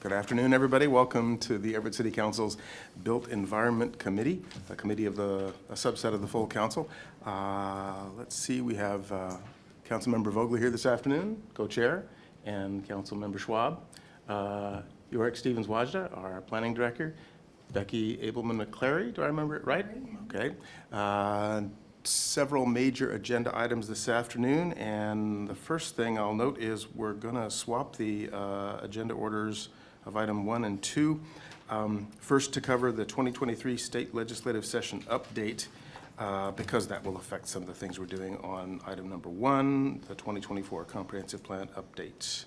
Good afternoon, everybody. Welcome to the Everett City Council's Built Environment Committee, a committee of a subset of the full council. Let's see, we have Councilmember Vogler here this afternoon, co-chair, and Councilmember Schwab. Yorick Stevens-Wajda, our planning director. Becky Abelman-McClary, do I remember it right? Okay. Several major agenda items this afternoon, and the first thing I'll note is we're going to swap the agenda orders of item 1 and 2. First, to cover the 2023 state legislative session update, because that will affect some of the things we're doing on item number 1, the 2024 comprehensive plan update.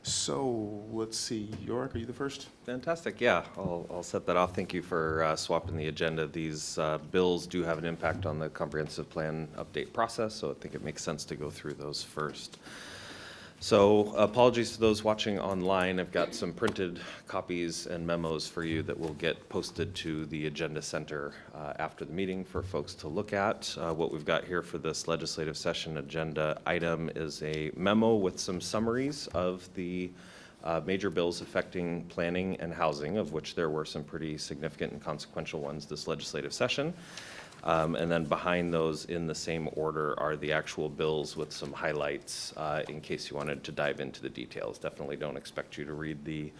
So let's see, Yorick, are you the first? Fantastic, yeah, I'll set that off. Thank you for swapping the agenda. These bills do have an impact on the comprehensive plan update process, so I think it makes sense to go through those first. So apologies to those watching online. I've got some printed copies and memos for you that will get posted to the Agenda Center after the meeting for folks to look at. What we've got here for this legislative session agenda item is a memo with some summaries of the major bills affecting planning and housing, of which there were some pretty significant and consequential ones this legislative session. And then behind those in the same order are the actual bills with some highlights in case you wanted to dive into the details. Definitely don't expect you to read the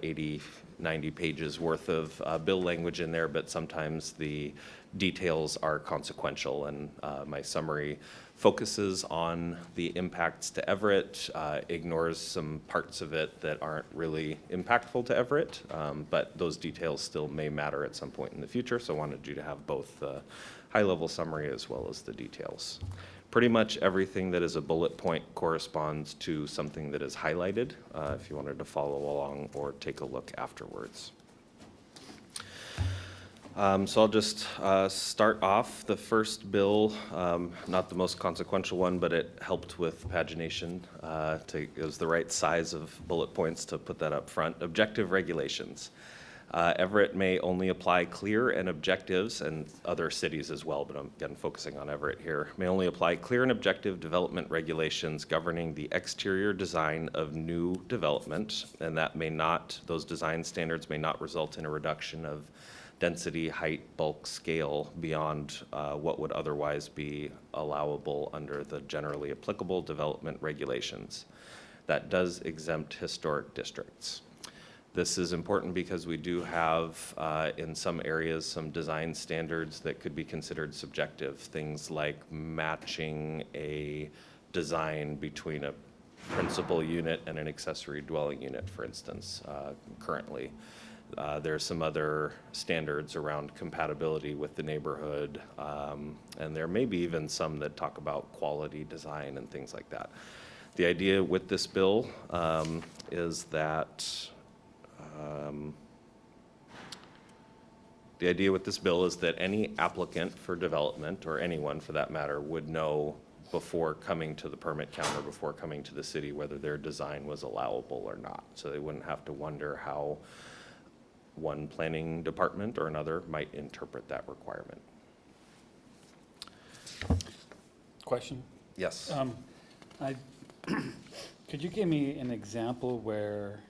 80, 90 pages worth of bill language in there, but sometimes the details are consequential, and my summary focuses on the impacts to Everett, ignores some parts of it that aren't really impactful to Everett, but those details still may matter at some point in the future, so I wanted you to have both the high-level summary as well as the details. Pretty much everything that is a bullet point corresponds to something that is highlighted, if you wanted to follow along or take a look afterwards. So I'll just start off. The first bill, not the most consequential one, but it helped with pagination. It was the right size of bullet points to put that up front. Objective regulations. Everett may only apply clear and objectives, and other cities as well, but I'm again focusing on Everett here, may only apply clear and objective development regulations governing the exterior design of new development, and that may not, those design standards may not result in a reduction of density, height, bulk, scale beyond what would otherwise be allowable under the generally applicable development regulations. That does exempt historic districts. This is important because we do have in some areas some design standards that could be considered subjective. Things like matching a design between a principal unit and an accessory dwelling unit, for instance, currently. There's some other standards around compatibility with the neighborhood, and there may be even some that talk about quality design and things like that. The idea with this bill is that any applicant for development, or anyone for that matter, would know before coming to the permit counter, before coming to the city, whether their design was allowable or not. So they wouldn't have to wonder how one planning department or another might interpret that requirement. Question? Yes. Could you give me an example where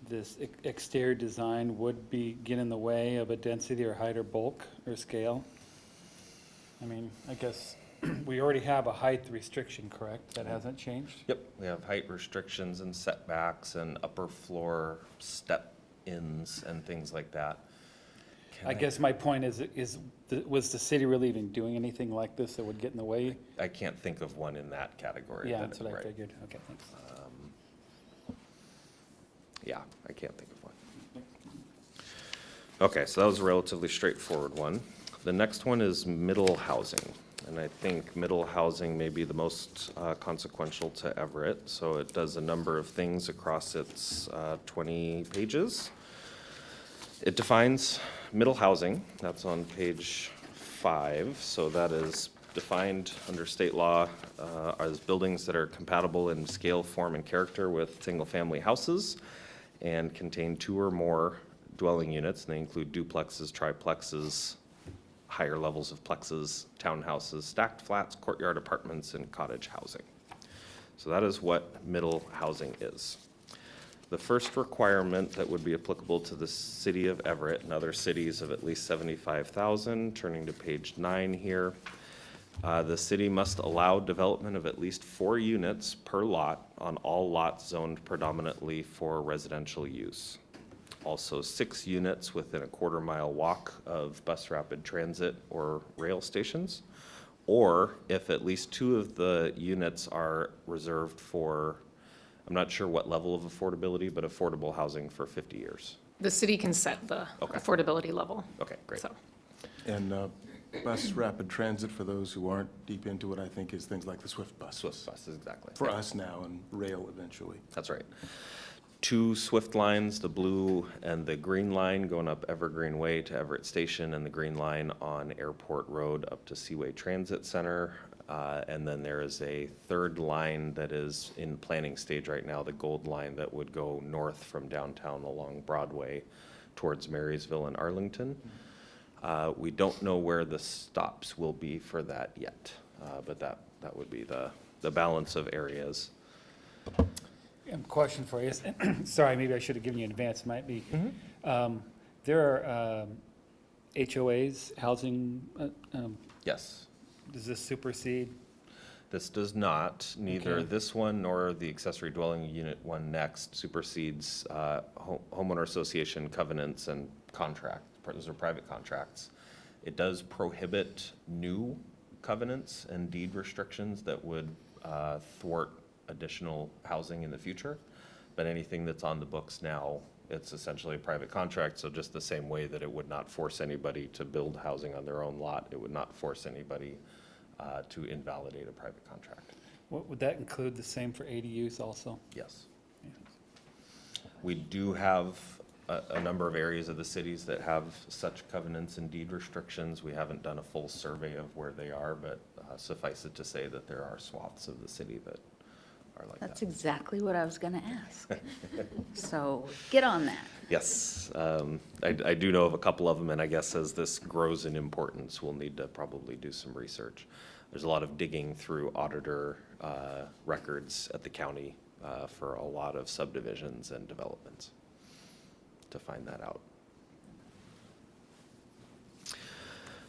this exterior design would get in the way of a density or height or bulk or scale? I mean, I guess we already have a height restriction, correct? That hasn't changed? Yep, we have height restrictions and setbacks and upper floor step-ins and things like that. I guess my point is was the city really even doing anything like this that would get in the way? I can't think of one in that category. Yeah, that's what I figured. Okay, thanks. Yeah, I can't think of one. Okay, so that was a relatively straightforward one. The next one is middle housing. And I think middle housing may be the most consequential to Everett. So it does a number of things across its 20 pages. It defines middle housing. That's on page 5. So that is defined under state law as buildings that are compatible in scale, form, and character with single-family houses and contain 2 or more dwelling units. And they include duplexes, triplexes, higher levels of plexes, townhouses, stacked flats, courtyard apartments, and cottage housing. So that is what middle housing is. The first requirement that would be applicable to the city of Everett and other cities of at least 75,000, turning to page 9 here. The city must allow development of at least 4 units per lot on all lots zoned predominantly for residential use. Also 6 units within a quarter-mile walk of bus rapid transit or rail stations, or if at least 2 of the units are reserved for, I'm not sure what level of affordability, but affordable housing for 50 years. The city can set the Okay. affordability level. Okay, great. So, And bus rapid transit, for those who aren't deep into it, I think is things like the Swift bus. Swift buses, exactly. For Yeah, us now, and rail eventually. that's right. 2 Swift lines, the blue and the green line going up Evergreen Way to Everett Station, and the green line on Airport Road up to Seaway Transit Center. And then there is a 3rd line that is in planning stage right now, the gold line that would go north from downtown along Broadway towards Marysville and Arlington. We don't know where the stops will be for that yet, but that would be the balance of areas. Question for you. Sorry, maybe I should have given you an advance, might be. There are HOAs, housing, Yes. does this supersede? This does not, neither Okay. this one nor the accessory dwelling unit one next supersedes homeowner association covenants and contract. Those are private contracts. It does prohibit new covenants and deed restrictions that would thwart additional housing in the future. But anything that's on the books now, it's essentially a private contract. So just the same way that it would not force anybody to build housing on their own lot, it would not force anybody to invalidate a private contract. Would that include the same for ADUs also? Yes. We do have a number of areas of the cities that have such covenants and deed restrictions. We haven't done a full survey of where they are, but suffice it to say that there are swaths of the city that are like that. That's exactly what I was going to ask. So get on that. Yes, I do know of a couple of them, and I guess as this grows in importance, we'll need to probably do some research. There's a lot of digging through auditor records at the county for a lot of subdivisions and developments to find that out.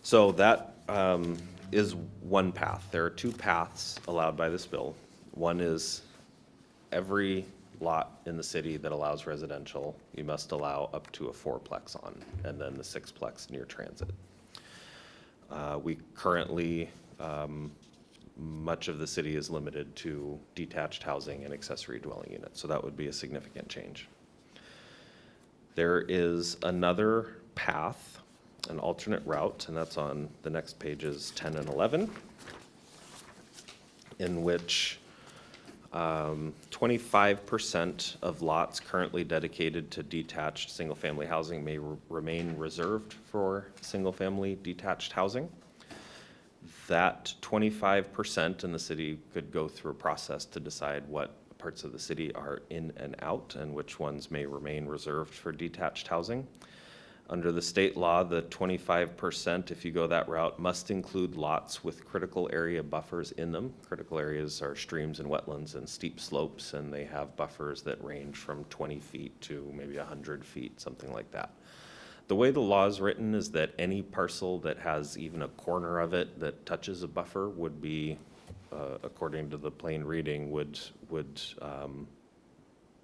So that is one path. There are 2 paths allowed by this bill. One is every lot in the city that allows residential, you must allow up to a 4-plex on, and then the 6-plex near transit. We currently, much of the city is limited to detached housing and accessory dwelling units, so that would be a significant change. There is another path, an alternate route, and that's on the next pages 10 and 11, in which 25% of lots currently dedicated to detached single-family housing may remain reserved for single-family detached housing. That 25%, and the city could go through a process to decide what parts of the city are in and out and which ones may remain reserved for detached housing. Under the state law, the 25%, if you go that route, must include lots with critical area buffers in them. Critical areas are streams and wetlands and steep slopes, and they have buffers that range from 20 feet to maybe 100 feet, something like that. The way the law is written is that any parcel that has even a corner of it that touches a buffer would be, according to the plain reading, would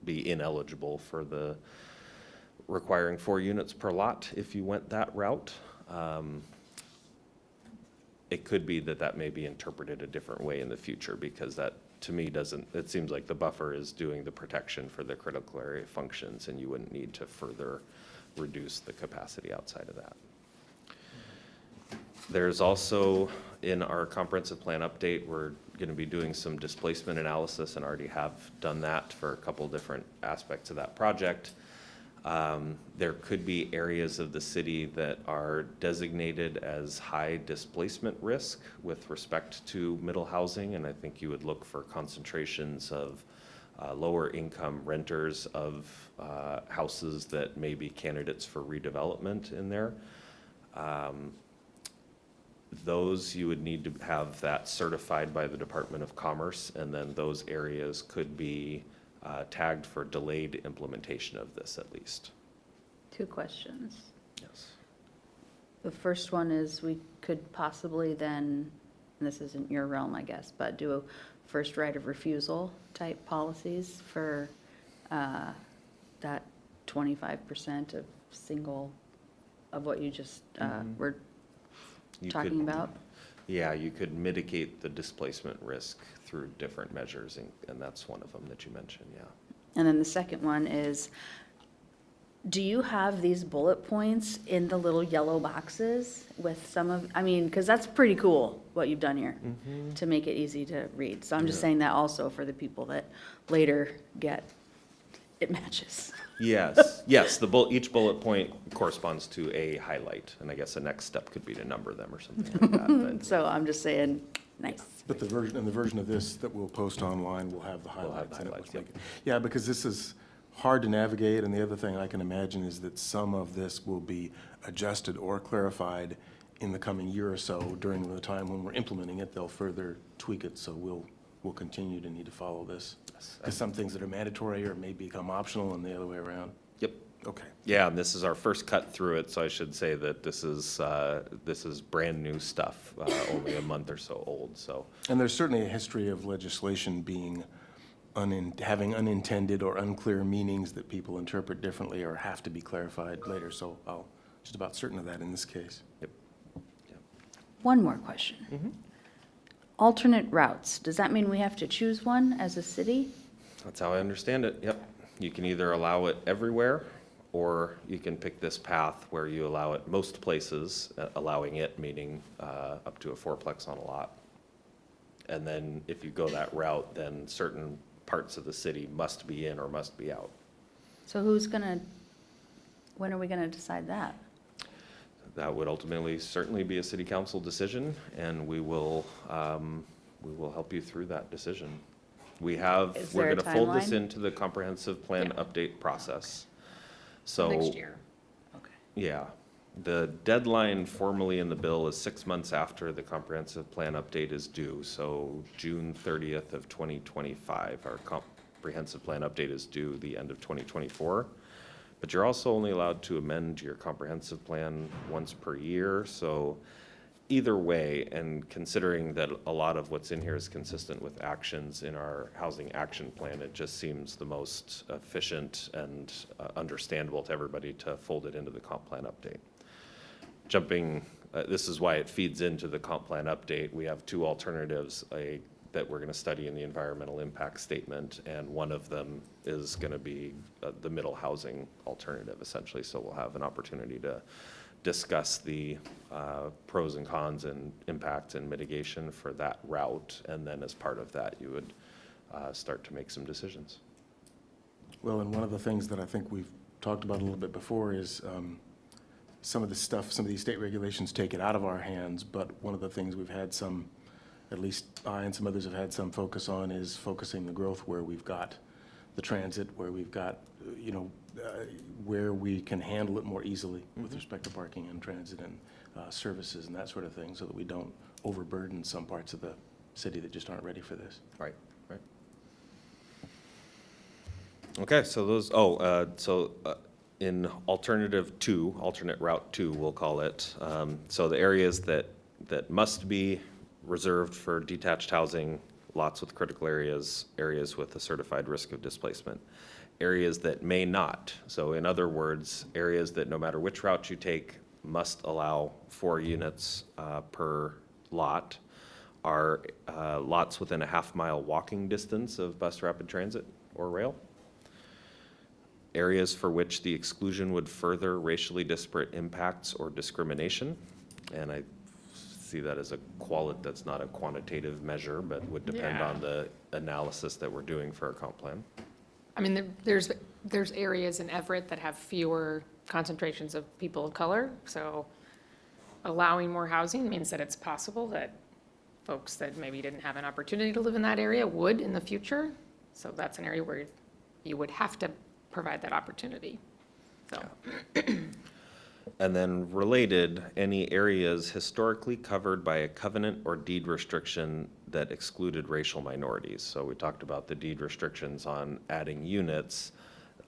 be ineligible for the requiring 4 units per lot if you went that route. It could be that may be interpreted a different way in the future, because that, to me, it seems like the buffer is doing the protection for the critical area functions, and you wouldn't need to further reduce the capacity outside of that. There's also, in our comprehensive plan update, we're going to be doing some displacement analysis, and already have done that for a couple different aspects of that project. There could be areas of the city that are designated as high displacement risk with respect to middle housing, and I think you would look for concentrations of lower income renters of houses that may be candidates for redevelopment in there. Those, you would need to have that certified by the Department of Commerce, and then those areas could be tagged for delayed implementation of this at least. 2 questions. Yes. The first one is we could possibly then, and this isn't your realm, I guess, but do a first right of refusal type policies for that 25% of single, of what you just were You talking could- about? Yeah, you could mitigate the displacement risk through different measures, and that's one of them that you mentioned, yeah. And then the second one is, do you have these bullet points in the little yellow boxes with some of, I mean, because that's pretty cool what you've done here to make it easy to read. So I'm just Yeah. saying that also for the people that later get, it matches. Yes, yes, each bullet point corresponds to a highlight, and I guess the next step could be to number them or something like that, but So I'm just saying, nice. But the version of this that we'll post online will have the We'll have highlights in it. highlights, which yep. make it- Yeah, because this is hard to navigate, and the other thing I can imagine is that some of this will be adjusted or clarified in the coming year or so. During the time when we're implementing it, they'll further tweak it, so we'll continue to need to follow this. Because some things that are mandatory or may become optional and the other way around. Yep. Okay. Yeah, and this is our first cut through it, so I should say that this is brand-new stuff, only a month or so old, so. And there's certainly a history of legislation being, having unintended or unclear meanings that people interpret differently or have to be clarified later, so I'll just about certain of that in this case. Yep. One more question. Alternate routes, does that mean we have to choose one as a city? That's how I understand it, yep. You can either allow it everywhere, or you can pick this path where you allow it most places, allowing it meaning up to a fourplex on a lot. And then if you go that route, then certain parts of the city must be in or must be out. So when are we gonna decide that? That would ultimately certainly be a city council decision, and we will help you through that decision. Is there We're a gonna fold this timeline? into the comprehensive plan Yeah. update process. So. Next year. Okay. Yeah, the deadline formally in the bill is 6 months after the comprehensive plan update is due, so June 30th of 2025. Our comprehensive plan update is due the end of 2024. But you're also only allowed to amend your comprehensive plan once per year, so either way, and considering that a lot of what's in here is consistent with actions in our housing action plan, it just seems the most efficient and understandable to everybody to fold it into the comp plan update. This is why it feeds into the comp plan update. We have 2 alternatives that we're going to study in the environmental impact statement, and one of them is going to be the middle housing alternative, essentially. So we'll have an opportunity to discuss the pros and cons and impacts and mitigation for that route, and then as part of that, you would start to make some decisions. Well, and one of the things that I think we've talked about a little bit before is some of the stuff, some of these state regulations take it out of our hands, but one of the things we've had some, at least I and some others have had some focus on, is focusing the growth where we've got the transit, where we've got, where we can handle it more easily with respect to parking and transit and services and that sort of thing, so that we don't overburden some parts of the city that just aren't ready for this. Right. Okay, so in alternate route 2, we'll call it, so the areas that must be reserved for detached housing, lots with critical areas with a certified risk of displacement, areas that may not. So in other words, areas that no matter which route you take must allow 4 units per lot are lots within a half-mile walking distance of bus rapid transit or rail. Areas for which the exclusion would further racially disparate impacts or discrimination. And I see that as that's not a quantitative measure, but would depend Yeah. on the analysis that we're doing for our comp plan. I mean, there's areas in Everett that have fewer concentrations of people of color, so allowing more housing means that it's possible that folks that maybe didn't have an opportunity to live in that area would in the future. So that's an area where you would have to provide that opportunity, so. And then related, any areas historically covered by a covenant or deed restriction that excluded racial minorities. So we talked about the deed restrictions on adding units.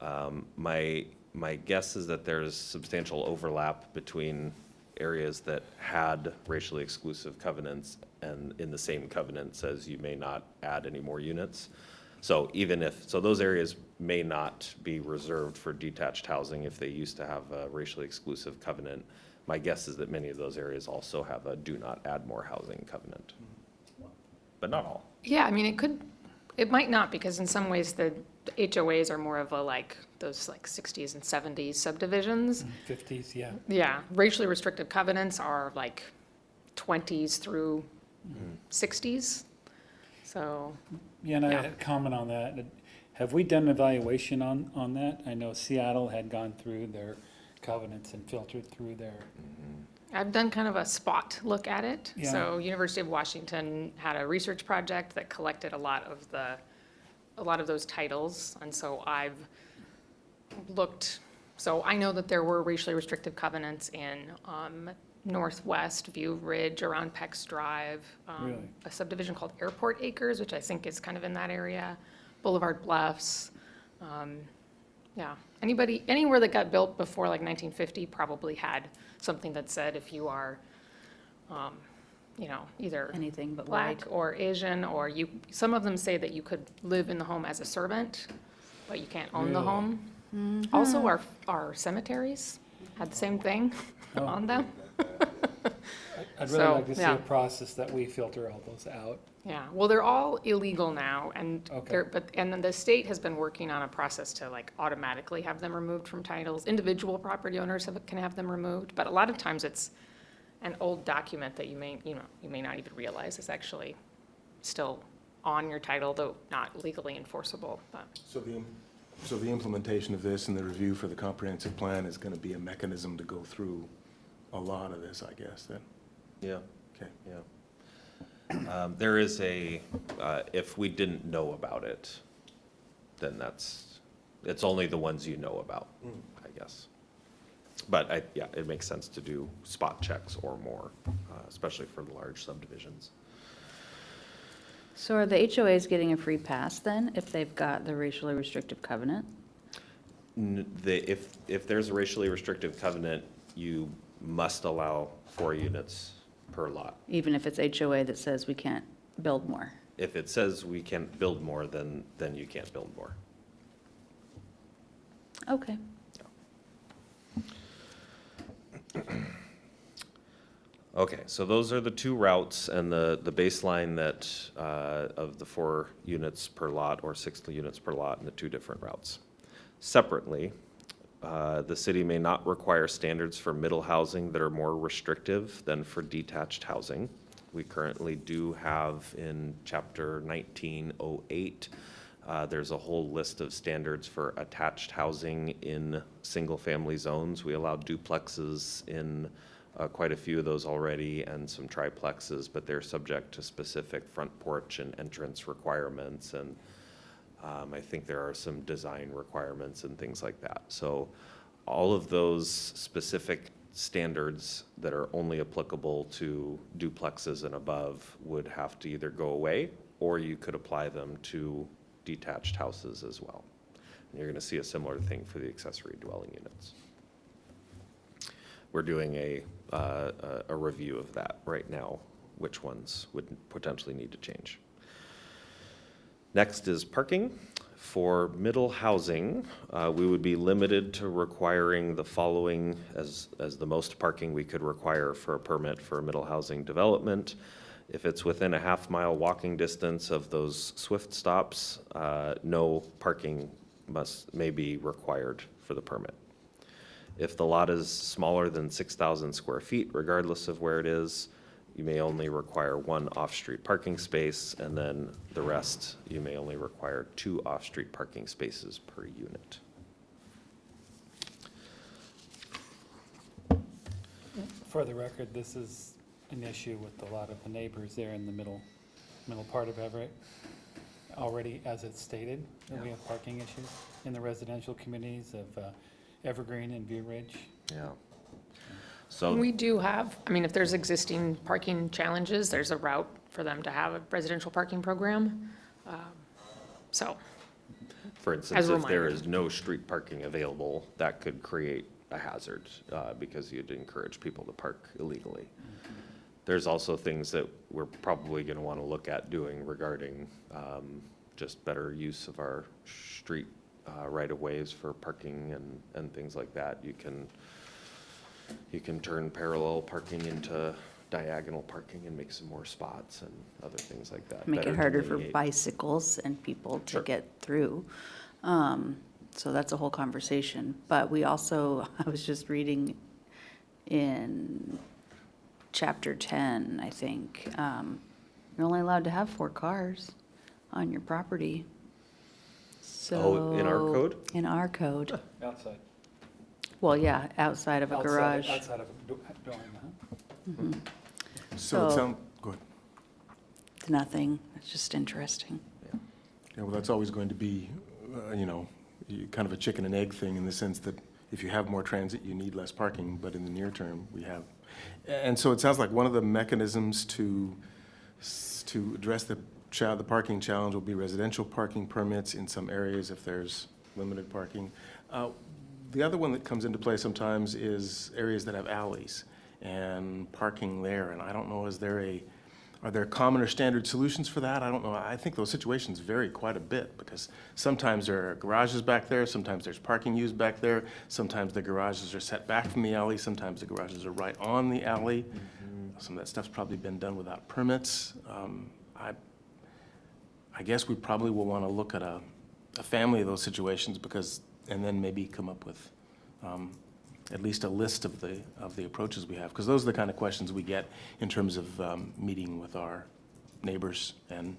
My guess is that there's substantial overlap between areas that had racially exclusive covenants, and in the same covenant says you may not add any more units. So so those areas may not be reserved for detached housing if they used to have a racially exclusive covenant. My guess is that many of those areas also have a do not add more housing covenant, but not all. Yeah, I mean, it might not, because in some ways the HOAs are more of a those 60s and 70s subdivisions. 50s, yeah. Yeah, racially restrictive covenants are 20s through 60s. So, Yeah, and I Yeah. had a comment on that. Have we done an evaluation on that? I know Seattle had gone through their covenants and filtered through their, I've done kind of a spot look at it. Yeah. So University of Washington had a research project that collected a lot of those titles, and so I've looked. So I know that there were racially restrictive covenants in Northwest View Ridge around Peck's Drive, Really? a subdivision called Airport Acres, which I think is kind of in that area, Boulevard Bluffs. Yeah, anywhere that got built before 1950 probably had something that said if you are, either Anything but Black white. or Asian, or some of them say that you could live in the home as a servant, but you can't own the Really? home. Also, our cemeteries had the same thing Oh. on them. I'd So, really like to see yeah. a process that we filter all those out. Yeah, well, they're all illegal now, and Okay. and then the state has been working on a process to automatically have them removed from titles. Individual property owners can have them removed, but a lot of times it's an old document that you may not even realize is actually still on your title, though not legally enforceable, but. So the implementation of this and the review for the comprehensive plan is going to be a mechanism to go through a lot of this, I guess, then? Yeah, Okay. yeah. There is if we didn't know about it, then it's only the ones you know about, I guess. But it makes sense to do spot checks or more, especially for the large subdivisions. So are the HOAs getting a free pass then, if they've got the racially restrictive covenant? If there's a racially restrictive covenant, you must allow 4 units per lot. Even if it's HOA that says we can't build more? If it says we can't build more, then you can't build more. Okay. Okay, so those are the 2 routes and the baseline that, of the 4 units per lot or 6 units per lot in the 2 different routes. Separately, the city may not require standards for middle housing that are more restrictive than for detached housing. We currently do have in Chapter 1908, there's a whole list of standards for attached housing in single-family zones. We allow duplexes in quite a few of those already, and some triplexes, but they're subject to specific front porch and entrance requirements, and I think there are some design requirements and things like that. So all of those specific standards that are only applicable to duplexes and above would have to either go away, or you could apply them to detached houses as well. And you're going to see a similar thing for the accessory dwelling units. We're doing a review of that right now, which ones would potentially need to change. Next is parking. For middle housing, we would be limited to requiring the following as the most parking we could require for a permit for a middle housing development. If it's within a half-mile walking distance of those SWIFT stops, no parking may be required for the permit. If the lot is smaller than 6,000 square feet, regardless of where it is, you may only require 1 off-street parking space, and then the rest, you may only require 2 off-street parking spaces per unit. For the record, this is an issue with a lot of the neighbors there in the middle part of Everett. Already, as it's stated, that we have parking issues in the residential communities of Evergreen and View Ridge. Yeah. So, We do have, if there's existing parking challenges, there's a route for them to have a residential parking program. So, For instance, As a if there reminder. is no street parking available, that could create a hazard, because you'd encourage people to park illegally. There's also things that we're probably gonna wanna look at doing regarding, just better use of our street, right-of-ways for parking and things like that. You can turn parallel parking into diagonal parking and make some more spots and other things like that. Make Better it harder for delineate. bicycles and people to Sure. get through. So that's a whole conversation. But we also, I was just reading in chapter 10, I think, you're only allowed to have 4 cars on your property. Oh, in our So- code? In our code. Outside. Well, yeah, outside of a garage. Outside of a dwelling, huh? So it So- sounds, go ahead. Nothing, it's just interesting. Yeah, well, that's always going to be, kind of a chicken and egg thing in the sense that if you have more transit, you need less parking, but in the near term, we have. And so it sounds like one of the mechanisms to address the parking challenge will be residential parking permits in some areas if there's limited parking. The other one that comes into play sometimes is areas that have alleys and parking there, and I don't know, are there common or standard solutions for that? I don't know. I think those situations vary quite a bit because sometimes there are garages back there, sometimes there's parking used back there, sometimes the garages are set back from the alley, sometimes the garages are right on the alley. Some of that stuff's probably been done without permits. I guess we probably will want to look at a family of those situations and then maybe come up with at least a list of the approaches we have, because those are the kind of questions we get in terms of meeting with our neighbors and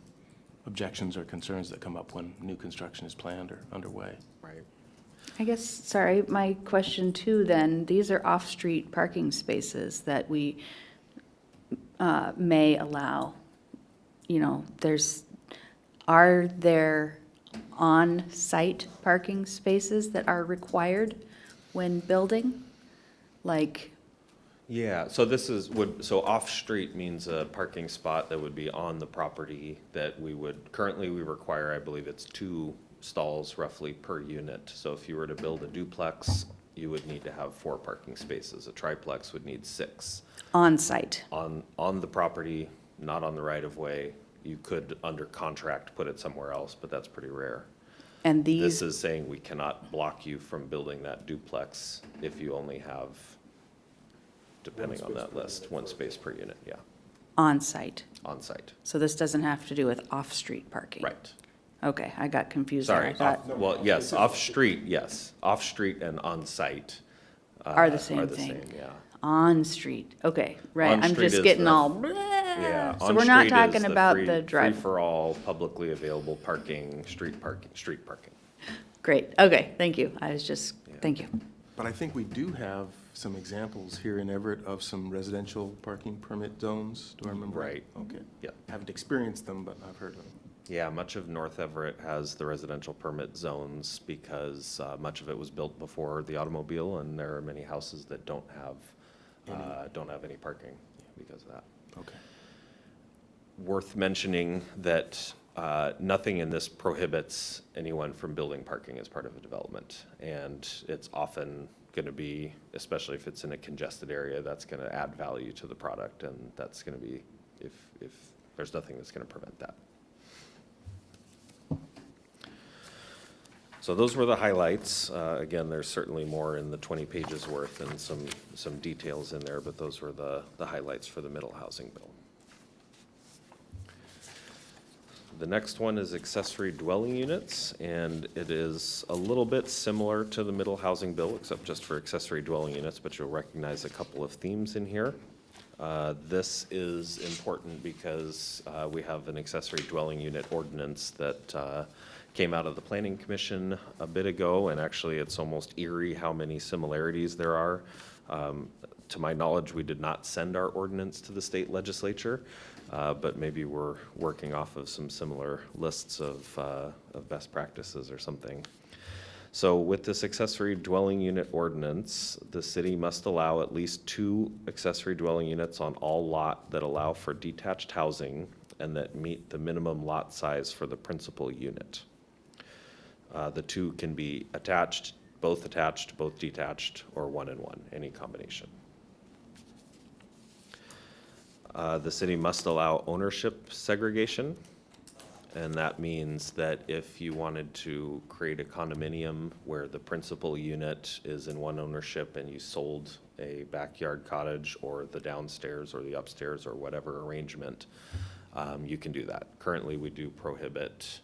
objections or concerns that come up when new construction is planned or underway. Right. I guess, sorry, my question too then, these are off-street parking spaces that we may allow. Are there on-site parking spaces that are required when building? Like, Yeah, so so off-street means a parking spot that would be on the property that currently we require, I believe it's 2 stalls roughly per unit. So if you were to build a duplex, you would need to have 4 parking spaces. A triplex would need 6. on-site? On the property, not on the right-of-way. You could, under contract, put it somewhere else, but that's pretty rare. And This these, is saying we cannot block you from building that duplex if you only have, depending on that list, 1 space per unit, yeah, on-site? on site. So this doesn't have to do with off-street parking? Right. Okay, I got confused there. I Sorry, thought, well, yes, off-street, yes. Off-street and on-site. Are the same thing. Yeah. on-street, okay, right, I'm On-street just is getting the- all, blah. Yeah. So we're not on-street is talking about the drive. Free-for-all, publicly available parking, street parking. Great, okay, thank you, thank you. But I think we do have some examples here in Everett of some residential parking permit zones. Do I remember? Right. Okay. Yep. Haven't experienced them, but I've heard of them. Yeah, much of North Everett has the residential permit zones because much of it was built before the automobile, and there are many houses that don't have any parking because of that. Okay. Worth mentioning that nothing in this prohibits anyone from building parking as part of a development. And it's often going to be, especially if it's in a congested area, that's going to add value to the product. And that's going to be, if there's nothing that's going to prevent that. So those were the highlights. Again, there's certainly more in the 20 pages worth and some details in there, but those were the highlights for the middle housing bill. The next one is accessory dwelling units, and it is a little bit similar to the middle housing bill, except just for accessory dwelling units, but you'll recognize a couple of themes in here. This is important because we have an accessory dwelling unit ordinance that came out of the Planning Commission a bit ago, and actually it's almost eerie how many similarities there are. To my knowledge, we did not send our ordinance to the state legislature, but maybe we're working off of some similar lists of best practices or something. So with this accessory dwelling unit ordinance, the city must allow at least 2 accessory dwelling units on all lot that allow for detached housing and that meet the minimum lot size for the principal unit. The two can be attached, both detached, or one and one, any combination. The city must allow ownership segregation, and that means that if you wanted to create a condominium where the principal unit is in one ownership and you sold a backyard cottage or the downstairs or the upstairs or whatever arrangement, you can do that. Currently, we do prohibit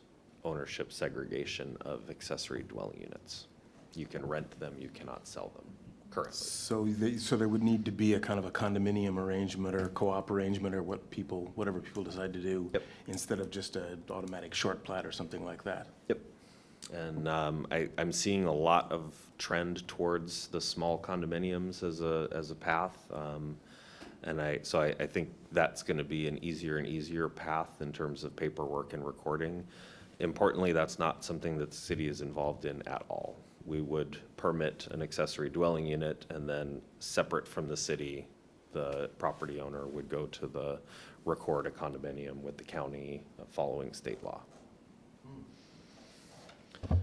ownership segregation of accessory dwelling units. You can rent them, you cannot sell them currently. So there would need to be a kind of a condominium arrangement or co-op arrangement or whatever people decide to do. Yep. Instead of just an automatic short plat or something like that. Yep. And I'm seeing a lot of trend towards the small condominiums as a path. So I think that's going to be an easier and easier path in terms of paperwork and recording. Importantly, that's not something that the city is involved in at all. We would permit an accessory dwelling unit, and then separate from the city, the property owner would go to record a condominium with the county following state law.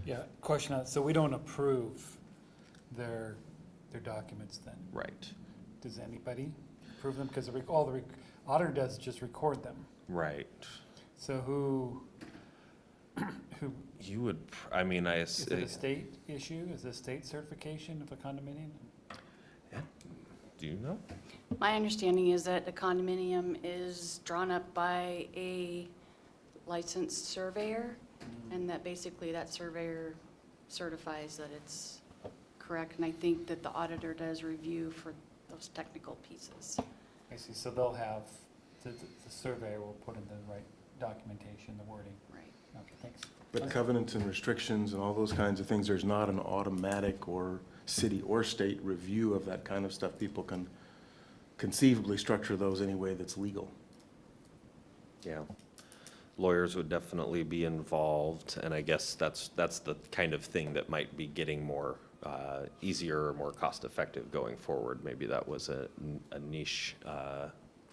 Yeah, question on, so we don't approve their documents then? Right. Does anybody approve them? Because all the auditor does is just record them. Right. So who, You would, I mean, is it a state issue? Is it a state certification of a condominium? do you know? My understanding is that a condominium is drawn up by a licensed surveyor, and that basically that surveyor certifies that it's correct. And I think that the auditor does review for those technical pieces. I see, so they'll have, the surveyor will put in the right documentation, the wording. Right. Okay, thanks. But covenants and restrictions and all those kinds of things, there's not an automatic or city or state review of that kind of stuff. People can conceivably structure those any way that's legal. Yeah. Lawyers would definitely be involved, and I guess that's the kind of thing that might be getting more easier or more cost-effective going forward. Maybe that was a niche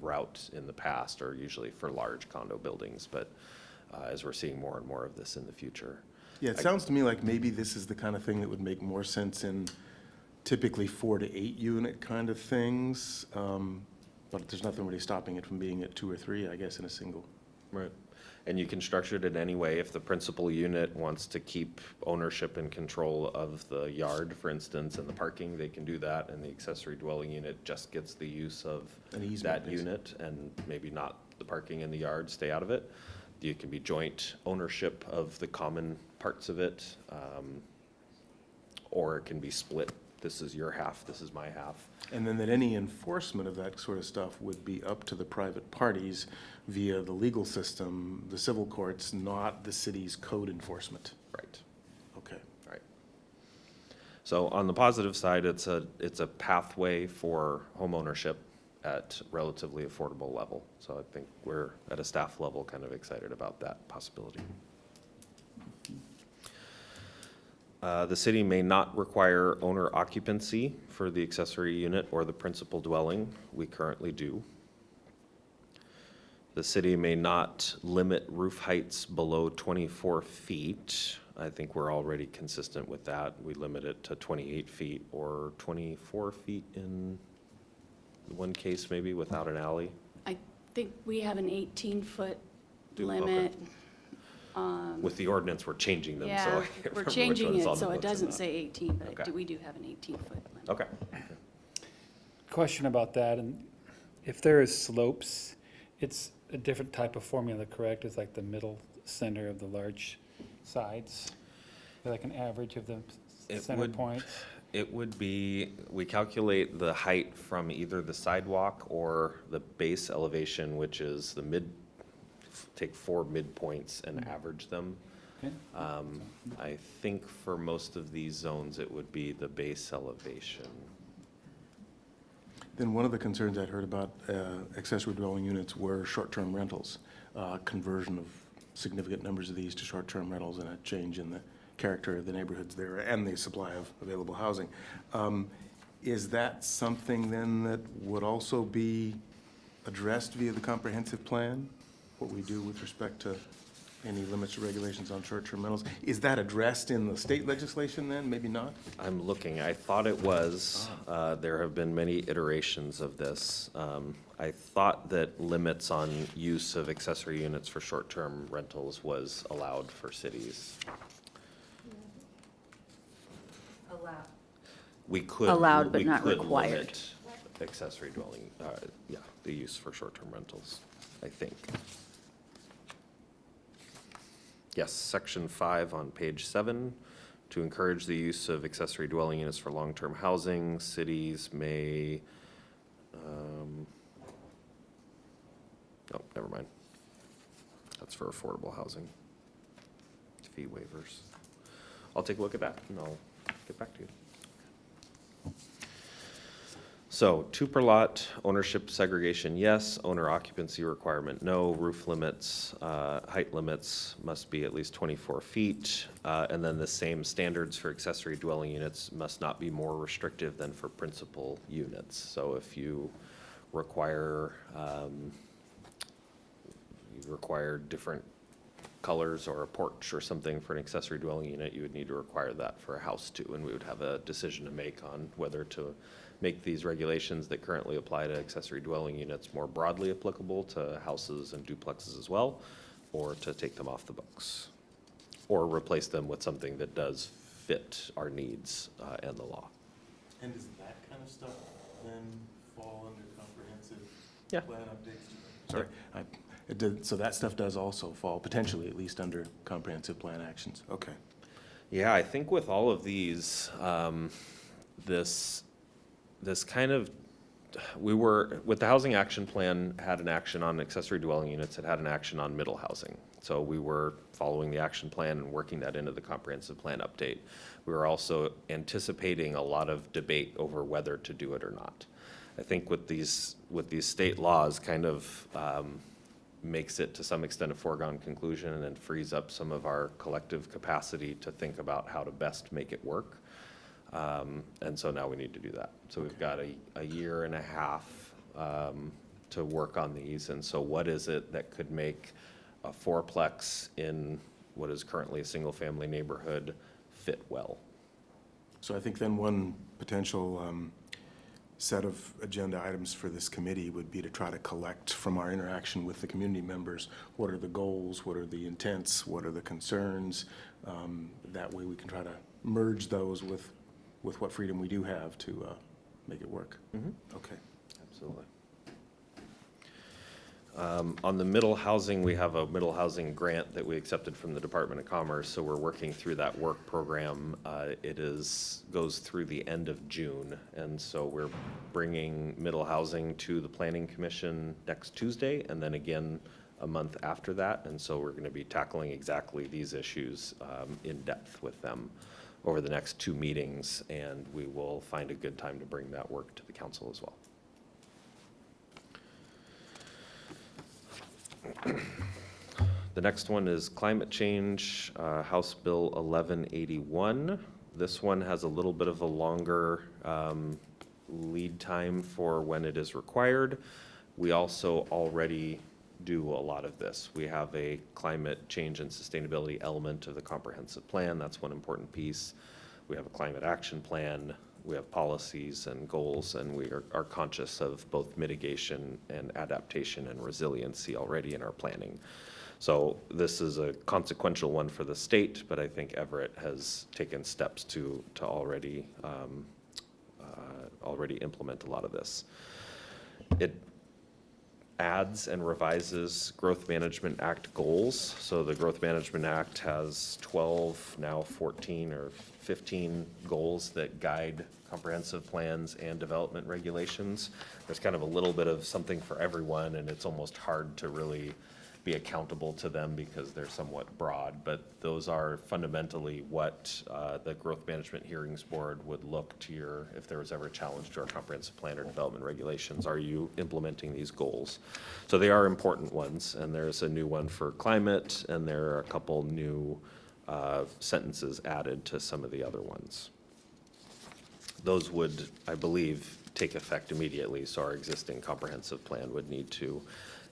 route in the past, or usually for large condo buildings, but as we're seeing more and more of this in the future. Yeah, it sounds to me like maybe this is the kind of thing that would make more sense in typically 4 to 8 unit kind of things. But there's nothing really stopping it from being at 2 or 3, I guess, in a single. Right. And you can structure it in any way. If the principal unit wants to keep ownership and control of the yard, for instance, and the parking, they can do that. And the accessory dwelling unit just gets the use of An easement, that basically. unit, and maybe not the parking in the yard, stay out of it. You can be joint ownership of the common parts of it, or it can be split. This is your half, this is my half. And then that any enforcement of that sort of stuff would be up to the private parties via the legal system, the civil courts, not the city's code enforcement. Right. Okay. Right. So on the positive side, it's a pathway for homeownership at relatively affordable level. So I think we're at a staff level kind of excited about that possibility. The city may not require owner occupancy for the accessory unit or the principal dwelling. We currently do. The city may not limit roof heights below 24 feet. I think we're already consistent with that. We limit it to 28 feet or 24 feet in one case, maybe without an alley. I think we have an 18-foot Do- okay. limit. With the ordinance, we're changing them, so. I Yeah, can't we're remember which changing one is it, on the so it books and doesn't not. say 18, but Okay. we do have an 18-foot limit. Okay. Question about that, and if there is slopes, it's a different type of formula, correct? It's like the middle center of the large sides, like an average of the It center would- points? It would be, we calculate the height from either the sidewalk or the base elevation, which is take 4 midpoints and average them. Okay. I think for most of these zones, it would be the base elevation. Then one of the concerns I'd heard about accessory dwelling units were short-term rentals, conversion of significant numbers of these to short-term rentals and a change in the character of the neighborhoods there and the supply of available housing. Is that something then that would also be addressed via the comprehensive plan? what we do with respect to any limits or regulations on short-term rentals. Is that addressed in the state legislation then? Maybe not? I'm looking, I thought it was. There have been many iterations of this. I thought that limits on use of accessory units for short-term rentals was allowed for cities. We could. Allowed, but we not could required. limit accessory dwelling, yeah, the use for short-term rentals, I think. Yes, section 5 on page 7, to encourage the use of accessory dwelling units for long-term housing, cities may, oh, never mind. That's for affordable housing. Fee waivers. I'll take a look at that and I'll get back to you. So, 2 per lot, ownership segregation, yes, owner occupancy requirement, no, roof limits, height limits must be at least 24 feet, and then the same standards for accessory dwelling units must not be more restrictive than for principal units. So if you require, different colors or a porch or something for an accessory dwelling unit, you would need to require that for a house too, and we would have a decision to make on whether to make these regulations that currently apply to accessory dwelling units more broadly applicable to houses and duplexes as well, or to take them off the books, or replace them with something that does fit our needs and the law. And does that kind of stuff then fall under comprehensive Yeah. plan updates? Sorry, so that stuff does also fall, potentially at least, under comprehensive plan actions. Okay. Yeah, I think with all of these, this kind of, we were, with the housing action plan, had an action on accessory dwelling units, it had an action on middle housing. So we were following the action plan and working that into the comprehensive plan update. We were also anticipating a lot of debate over whether to do it or not. I think with these state laws kind of makes it to some extent a foregone conclusion and frees up some of our collective capacity to think about how to best make it work. And so now we need to do that. So we've got a year and a half to work on these. And so what is it that could make a fourplex in what is currently a single-family neighborhood fit well? So I think then one potential set of agenda items for this committee would be to try to collect from our interaction with the community members, what are the goals, what are the intents, what are the concerns? That way we can try to merge those with what freedom we do have to make it work. Mm-hmm. Okay. Absolutely. On the middle housing, we have a middle housing grant that we accepted from the Department of Commerce, so we're working through that work program. It goes through the end of June, and so we're bringing middle housing to the Planning Commission next Tuesday, and then again a month after that, and so we're going to be tackling exactly these issues in depth with them over the next 2 meetings, and we will find a good time to bring that work to the council as well. The next one is climate change, House Bill 1181. This one has a little bit of a longer lead time for when it is required. We also already do a lot of this. We have a climate change and sustainability element of the comprehensive plan. That's one important piece. We have a climate action plan. We have policies and goals, and we are conscious of both mitigation and adaptation and resiliency already in our planning. So this is a consequential one for the state, but I think Everett has taken steps to already implement a lot of this. It adds and revises Growth Management Act goals. So the Growth Management Act has 12, now 14 or 15 goals that guide comprehensive plans and development regulations. There's kind of a little bit of something for everyone, and it's almost hard to really be accountable to them because they're somewhat broad, but those are fundamentally what the Growth Management Hearings Board would look to if there was ever a challenge to our comprehensive plan or development regulations. Are you implementing these goals? So they are important ones, and there's a new one for climate, and there are a couple new sentences added to some of the other ones. Those would, I believe, take effect immediately, so our existing comprehensive plan would need to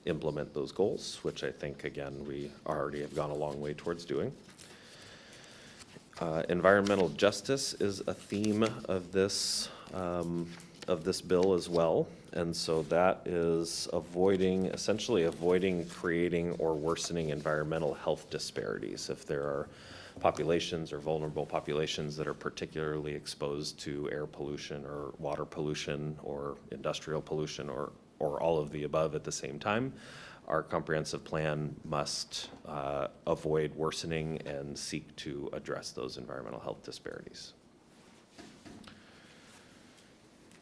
implement those goals, which I think, again, we already have gone a long way towards doing. Environmental justice is a theme of this bill as well. And so that is essentially avoiding creating or worsening environmental health disparities. If there are populations or vulnerable populations that are particularly exposed to air pollution or water pollution or industrial pollution or all of the above at the same time, our comprehensive plan must avoid worsening and seek to address those environmental health disparities.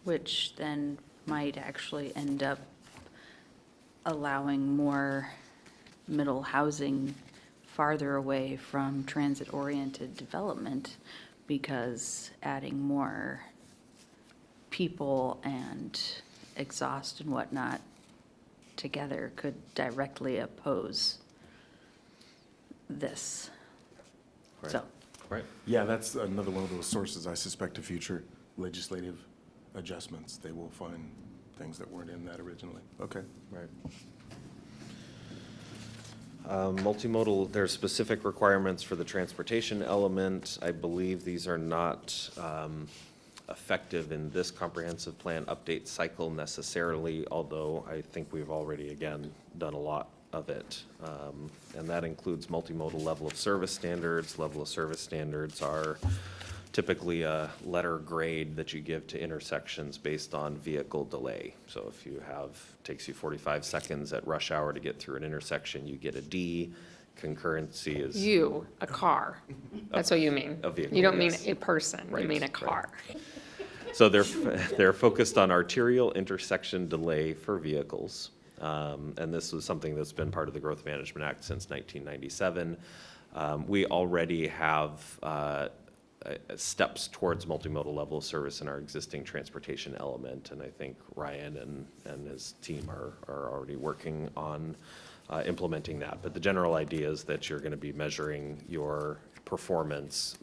Which then might actually end up allowing more middle housing farther away from transit-oriented development, because adding more people and exhaust and whatnot together could directly oppose this. Right. So, Right. Yeah, that's another one of those sources, I suspect, of future legislative adjustments. They will find things that weren't in that originally. Okay. Right. Multimodal, there's specific requirements for the transportation element. I believe these are not effective in this comprehensive plan update cycle necessarily, although I think we've already, again, done a lot of it. And that includes multimodal level of service standards. Level of service standards are typically a letter grade that you give to intersections based on vehicle delay. So if you takes you 45 seconds at rush hour to get through an intersection, you get a D. Concurrency is. A car. That's what you mean. A vehicle, You don't mean yes. a person, you Right, mean a right. car. So they're focused on arterial intersection delay for vehicles. And this was something that's been part of the Growth Management Act since 1997. We already have steps towards multimodal level of service in our existing transportation element. And I think Ryan and his team are already working on implementing that. But the general idea is that you're going to be measuring your performance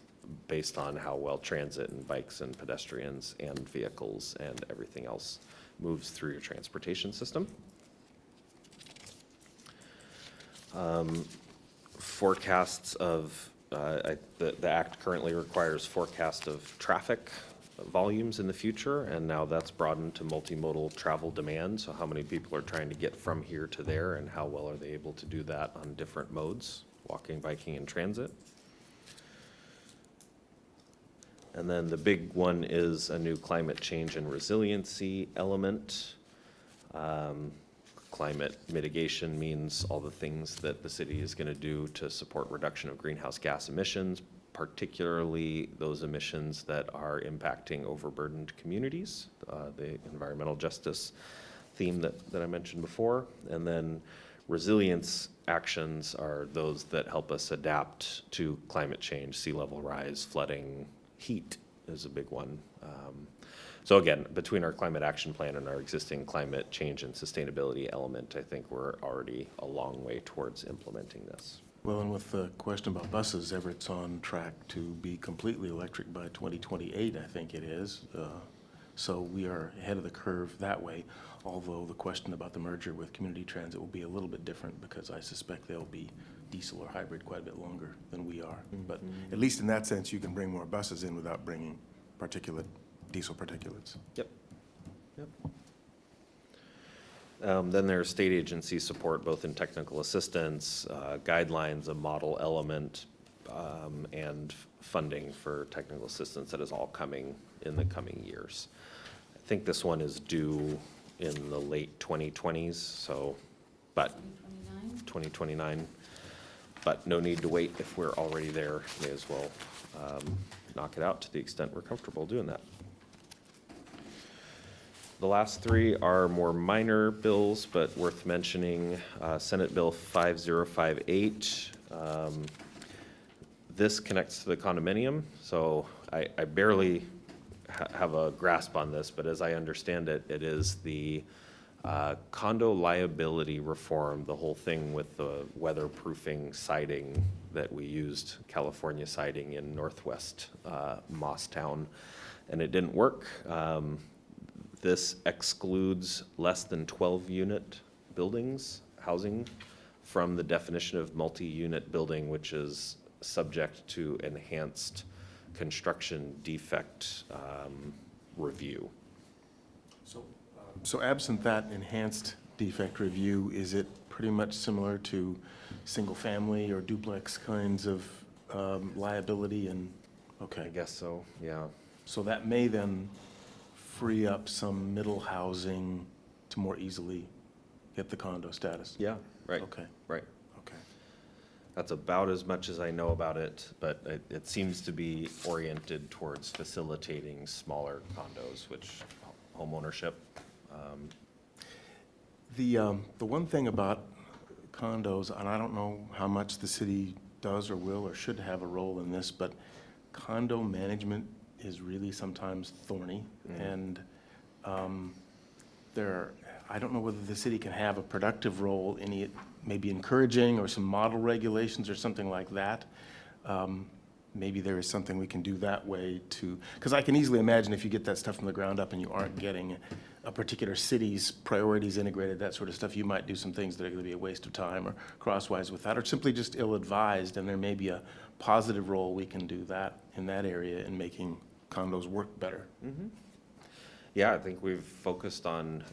based on how well transit and bikes and pedestrians and vehicles and everything else moves through your transportation system. Forecasts of, the act currently requires forecast of traffic volumes in the future, and now that's broadened to multimodal travel demand. So how many people are trying to get from here to there, and how well are they able to do that on different modes, walking, biking, and transit? And then the big one is a new climate change and resiliency element. Climate mitigation means all the things that the city is going to do to support reduction of greenhouse gas emissions, particularly those emissions that are impacting overburdened communities, the environmental justice theme that I mentioned before. And then resilience actions are those that help us adapt to climate change, sea level rise, flooding, heat is a big one. So again, between our climate action plan and our existing climate change and sustainability element, I think we're already a long way towards implementing this. Well, and with the question about buses, Everett's on track to be completely electric by 2028, I think it is. So we are ahead of the curve that way, although the question about the merger with community transit will be a little bit different, because I suspect they'll be diesel or hybrid quite a bit longer than we are. But at least in that sense, you can bring more buses in without bringing diesel particulates. Yep. Then there's state agency support, both in technical assistance, guidelines, a model element, and funding for technical assistance that is all coming in the coming years. I think this one is due in the late 2020s, so, but 2029. But no need to wait if we're already there. May as well knock it out to the extent we're comfortable doing that. The last three are more minor bills, but worth mentioning. Senate Bill 5058. This connects to the condominium, so I barely have a grasp on this, but as I understand it, it is the condo liability reform, the whole thing with the weatherproofing siding that we used, California siding in Northwest Moosetown, and it didn't work. This excludes less than 12 unit buildings, housing, from the definition of multi-unit building, which is subject to enhanced construction defect review. So absent that enhanced defect review, is it pretty much similar to single-family or duplex kinds of liability and, I okay. guess so, yeah. So that may then free up some middle housing to more easily get the condo status? Yeah, right, Okay, right. okay. That's about as much as I know about it, but it seems to be oriented towards facilitating smaller condos, which homeownership. The one thing about condos, and I don't know how much the city does or will or should have a role in this, but condo management is really sometimes thorny. And I don't know whether the city can have a productive role in it, maybe encouraging or some model regulations or something like that. Maybe there is something we can do that way to, because I can easily imagine if you get that stuff from the ground up and you aren't getting a particular city's priorities integrated, that sort of stuff, you might do some things that are going to be a waste of time or crosswise with that, or simply just ill-advised, and there may be a positive role we can do that in that area in making condos work better. Yeah, I think we've focused on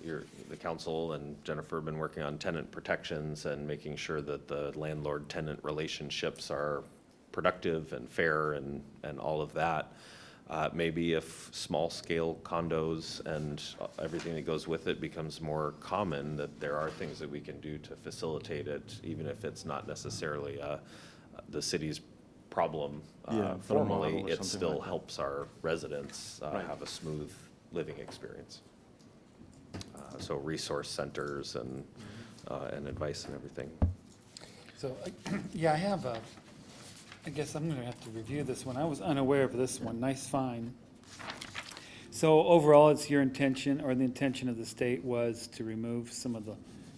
the council and Jennifer have been working on tenant protections and making sure that the landlord-tenant relationships are productive and fair and all of that. Maybe if small-scale condos and everything that goes with it becomes more common, that there are things that we can do to facilitate it, even if it's not necessarily the city's problem Yeah, but a model formally, or it something still like that. helps our residents Right. have a smooth living experience. So resource centers and advice and everything. So, yeah, I guess I'm gonna have to review this one. I was unaware of this one. Nice find. So overall, it's your intention, or the intention of the state was to remove some of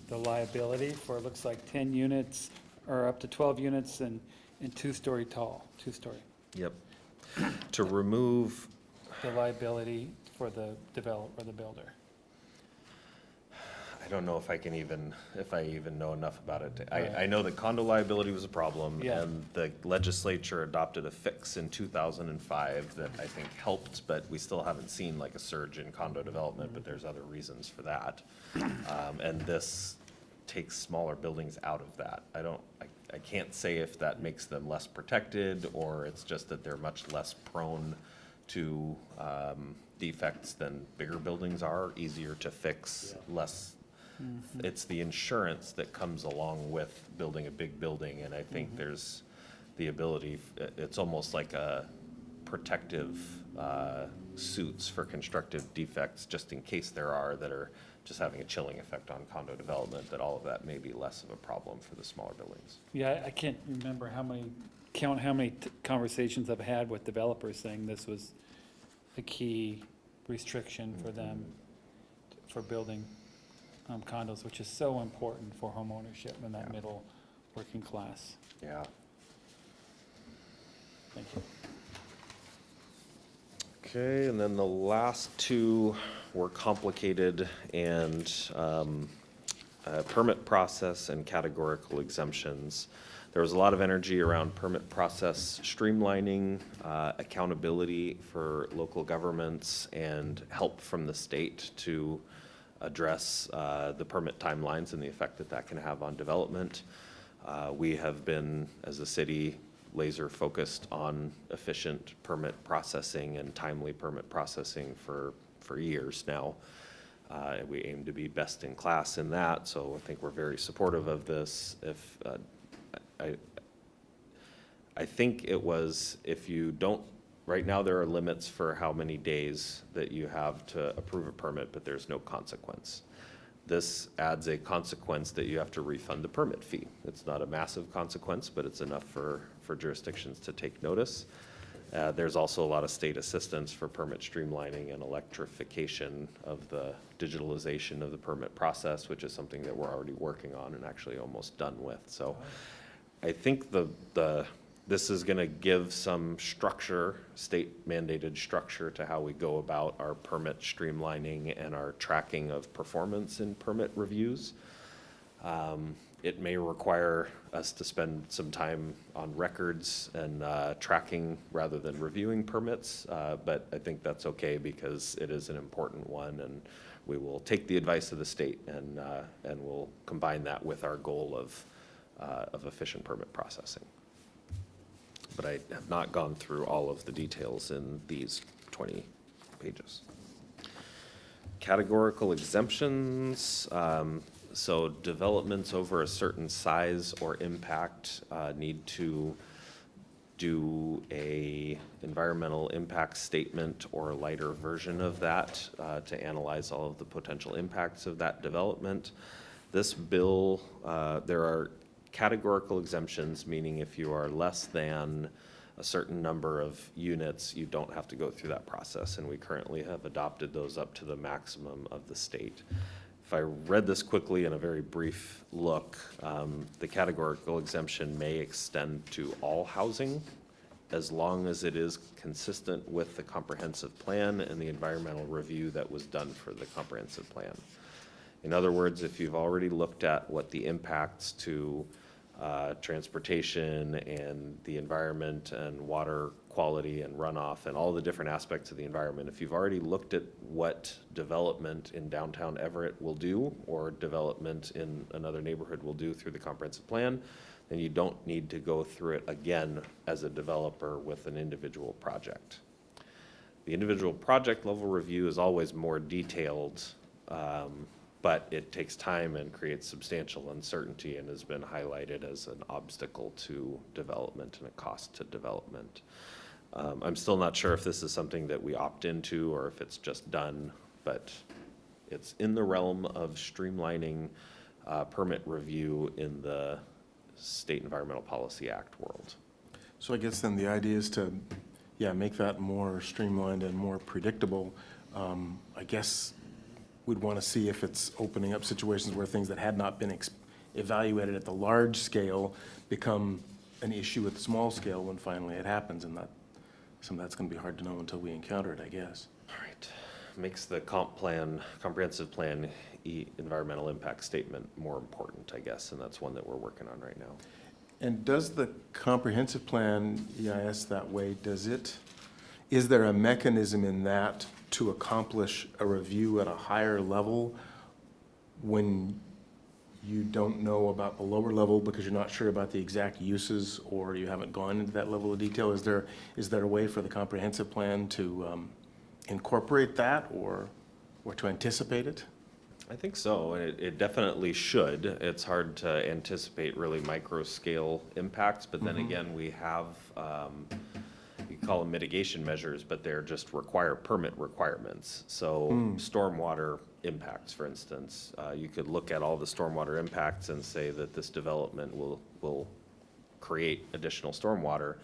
the liability for, it looks like 10 units, or up to 12 units and two-story tall, two-story. Yep. To remove, The liability for the developer, the builder. I don't know if I even know enough about it. Right. I know that condo liability was a problem, Yeah. and the legislature adopted a fix in 2005 that I think helped, but we still haven't seen like a surge in condo development, but there's other reasons for that. And this takes smaller buildings out of that. I can't say if that makes them less protected, or it's just that they're much less prone to defects than bigger buildings are, easier to fix, less. It's the insurance that comes along with building a big building, and I think there's the ability, it's almost like a protective suits for constructive defects, just in case there are, that are just having a chilling effect on condo development, that all of that may be less of a problem for the smaller buildings. Yeah, I can't remember how many conversations I've had with developers saying this was a key restriction for them for building condos, which is so important for homeownership in that middle working class. Yeah. Thank you. Okay, and then the last two were complicated and permit process and categorical exemptions. There was a lot of energy around permit process streamlining, accountability for local governments, and help from the state to address the permit timelines and the effect that that can have on development. We have been, as a city, laser focused on efficient permit processing and timely permit processing for years now. We aim to be best in class in that, so I think we're very supportive of this. If I think it was, if you don't, right now there are limits for how many days that you have to approve a permit, but there's no consequence. This adds a consequence that you have to refund the permit fee. It's not a massive consequence, but it's enough for jurisdictions to take notice. There's also a lot of state assistance for permit streamlining and electrification of the digitalization of the permit process, which is something that we're already working on and actually almost done with. So I think this is gonna give some structure, state mandated structure to how we go about our permit streamlining and our tracking of performance in permit reviews. It may require us to spend some time on records and tracking rather than reviewing permits, but I think that's okay because it is an important one, and we will take the advice of the state and we'll combine that with our goal of efficient permit processing. But I have not gone through all of the details in these 20 pages. Categorical exemptions. So developments over a certain size or impact need to do a environmental impact statement or a lighter version of that to analyze all of the potential impacts of that development. This bill, there are categorical exemptions, meaning if you are less than a certain number of units, you don't have to go through that process, and we currently have adopted those up to the maximum of the state. If I read this quickly in a very brief look, the categorical exemption may extend to all housing as long as it is consistent with the comprehensive plan and the environmental review that was done for the comprehensive plan. In other words, if you've already looked at what the impacts to transportation and the environment and water quality and runoff and all the different aspects of the environment, if you've already looked at what development in downtown Everett will do or development in another neighborhood will do through the comprehensive plan, then you don't need to go through it again as a developer with an individual project. The individual project level review is always more detailed, but it takes time and creates substantial uncertainty and has been highlighted as an obstacle to development and a cost to development. I'm still not sure if this is something that we opt into or if it's just done, but it's in the realm of streamlining permit review in the State Environmental Policy Act world. So I guess then the idea is to, make that more streamlined and more predictable. I guess we'd want to see if it's opening up situations where things that had not been evaluated at the large scale become an issue at the small scale when finally it happens, and some of that's going to be hard to know until we encounter it, I guess. All right, makes the comprehensive plan environmental impact statement more important, I guess, and that's one that we're working on right now. And does the comprehensive plan EIS that way, is there a mechanism in that to accomplish a review at a higher level when you don't know about the lower level because you're not sure about the exact uses or you haven't gone into that level of detail? Is there a way for the comprehensive plan to incorporate that or to anticipate it? I think so, and it definitely should. It's hard to anticipate really micro scale impacts, but then again, we have, you call them mitigation measures, but they're just permit requirements. So stormwater impacts, for instance, you could look at all the stormwater impacts and say that this development will create additional stormwater,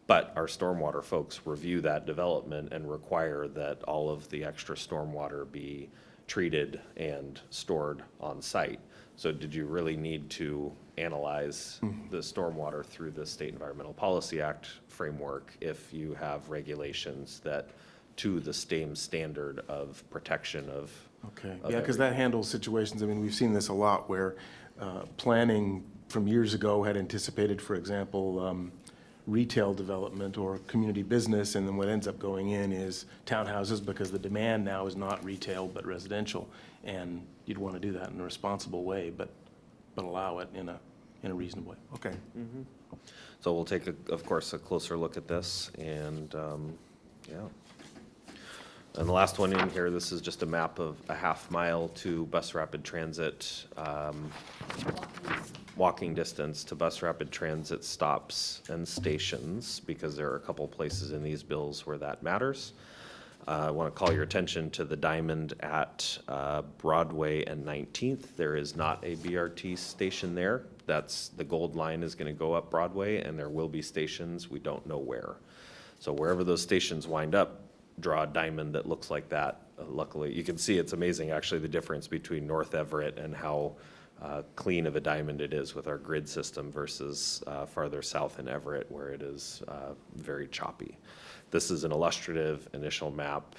but our stormwater folks review that development and require that all of the extra stormwater be treated and stored on site. So did you really need to analyze the stormwater through the State Environmental Policy Act framework if you have regulations that to the same standard of protection of Okay, yeah, because that handles situations, I mean, we've seen this a lot where planning from years ago had anticipated, for example, retail development or community business, and then what ends up going in is townhouses because the demand now is not retail but residential, and you'd want to do that in a responsible way, but allow it in a reasonable way. Okay. So we'll take, of course, a closer look at this, and And the last one in here, this is just a map of a half mile to bus rapid transit, walking distance to bus rapid transit stops and stations, because there are a couple places in these bills where that matters. I want to call your attention to the diamond at Broadway and 19th. There is not a BRT station there. That's, the gold line is going to go up Broadway, and there will be stations. We don't know where. So wherever those stations wind up, draw a diamond that looks like that. Luckily, you can see it's amazing, actually, the difference between North Everett and how clean of a diamond it is with our grid system versus farther south in Everett, where it is very choppy. This is an illustrative initial map.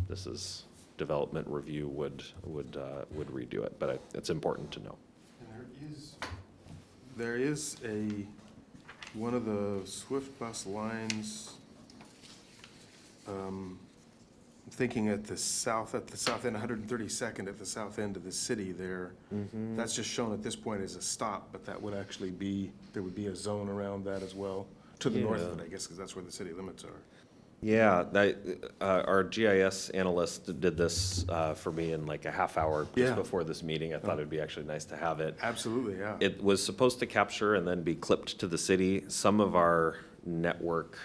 This is development review would redo it, but it's important to know. There is one of the Swift bus lines, thinking at the south end, 132nd at the south end of the city there. That's just shown at this point as a stop, but that would actually be, there would be a zone around that as well, to the north of it, I guess, because that's where the city limits are. Yeah, our GIS analyst did this for me in like a half hour Yeah. just before this meeting. I thought it'd be actually nice to have it. Absolutely, yeah. It was supposed to capture and then be clipped to the city. Some of our network,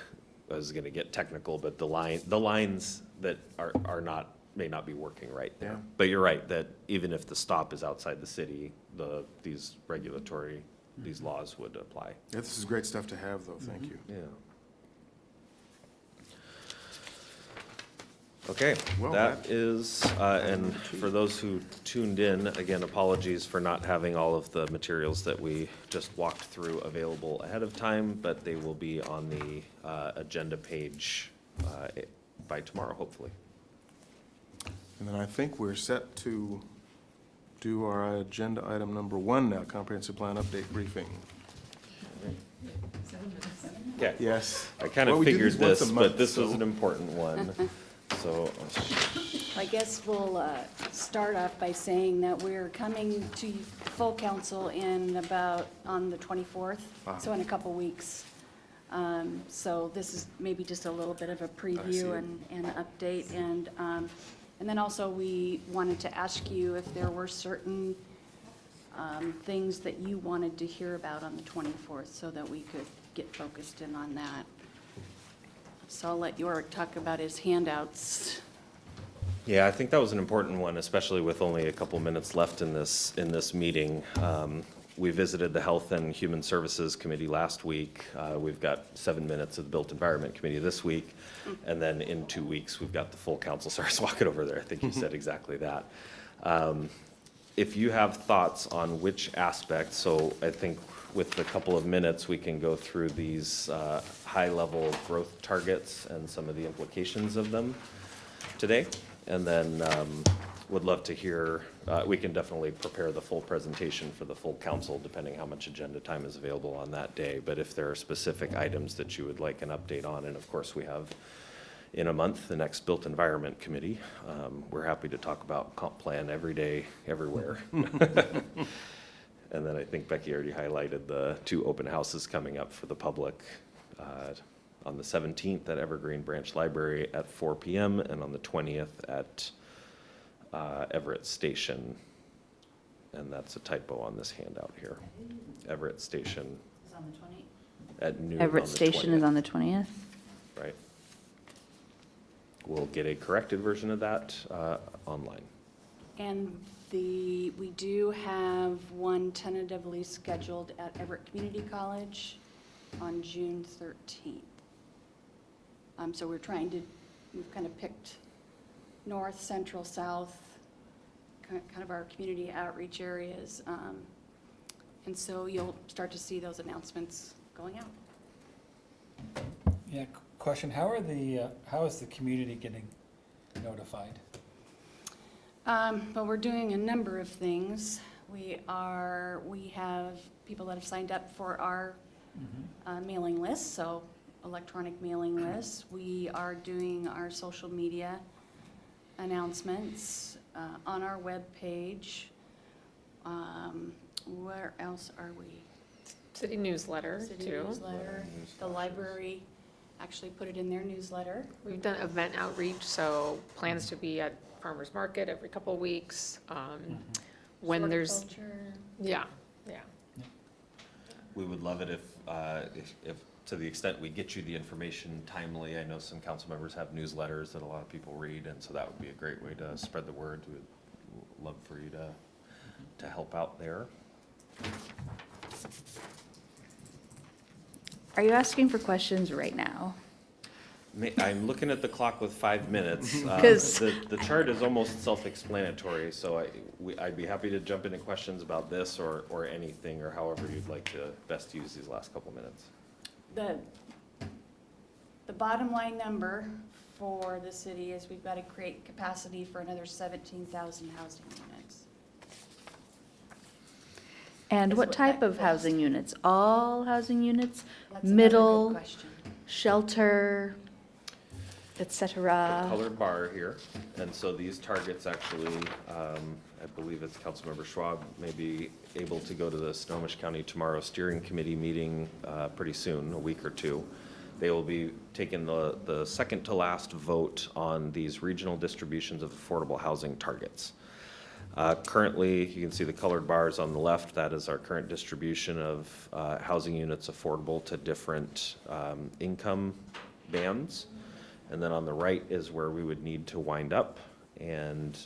I was gonna get technical, but the lines that are not, may not be working right there. Yeah. But you're right, that even if the stop is outside the city, these laws would apply. Yeah, this is great stuff to have, though, thank you. Yeah. Okay, Well, that is, and for those who tuned in, again, apologies for not having all of the materials that we just walked through available ahead of time, but they will be on the agenda page by tomorrow, hopefully. And then I think we're set to do our agenda item number 1 now, comprehensive plan update briefing. Okay, Yes. I kind Well, of we do figured these once a this, month, but this was so- an important one, so. I guess we'll start off by saying that we're coming to full council on the 24th, so in a couple weeks. So this is maybe just a little bit of a see preview it. and update. And then also, we wanted to ask you if there were certain things that you wanted to hear about on the 24th, so that we could get focused in on that. So I'll let Yorick talk about his handouts. Yeah, I think that was an important one, especially with only a couple minutes left in this meeting. We visited the Health and Human Services Committee last week. We've got 7 minutes of the Built Environment Committee this week. And then in 2 weeks, we've got the full council. Sorry, I was walking over there. I think you said exactly that. If you have thoughts on which aspect, so I think with a couple of minutes, we can go through these high-level growth targets and some of the implications of them today. And then would love to hear, we can definitely prepare the full presentation for the full council, depending how much agenda time is available on that day. But if there are specific items that you would like an update on, and of course, we have in a month, the next Built Environment Committee. We're happy to talk about comp plan every day, everywhere. And then I think Becky already highlighted the 2 open houses coming up for the public on the 17th at Evergreen Branch Library at 4 p.m. and on the 20th at Everett Station. And that's a typo on this handout here. Everett Station Is on the 20th? at noon on Everett the Station is 20th, on the 20th. right? We'll get a corrected version of that online. And we do have one tentatively scheduled at Everett Community College on June 13th. So we've kind of picked north, central, south, kind of our community outreach areas. And so you'll start to see those announcements going out. Yeah, question, how is the community getting notified? Well, we're doing a number of things. We have people that have signed up for our mailing list, so electronic mailing list. We are doing our social media announcements on our webpage. Where else are we? City newsletter, City too. newsletter. The library actually put it in their newsletter. We've done event outreach, so plans to be at farmer's market every couple of weeks. When there's, Horticulture. yeah. We would love it if, to the extent we get you the information timely. I know some council members have newsletters that a lot of people read, and so that would be a great way to spread the word. We'd love for you to help out there. Are you asking for questions right now? I'm looking at the clock with 5 minutes. 'Cause- The chart is almost self-explanatory, so I'd be happy to jump into questions about this or anything, or however you'd like to best use these last couple minutes. The bottom line number for the city is we've got to create capacity for another 17,000 housing units. And Is what what type that of housing is. units? All housing units? That's another good Middle, question. shelter, et cetera? Colored bar here, and so these targets actually, I believe it's Councilmember Schwab may be able to go to the Snohomish County Tomorrow Steering Committee meeting pretty soon, a week or two. They will be taking the second to last vote on these regional distributions of affordable housing targets. Currently, you can see the colored bars on the left. That is our current distribution of housing units affordable to different income bands. And then on the right is where we would need to wind up. And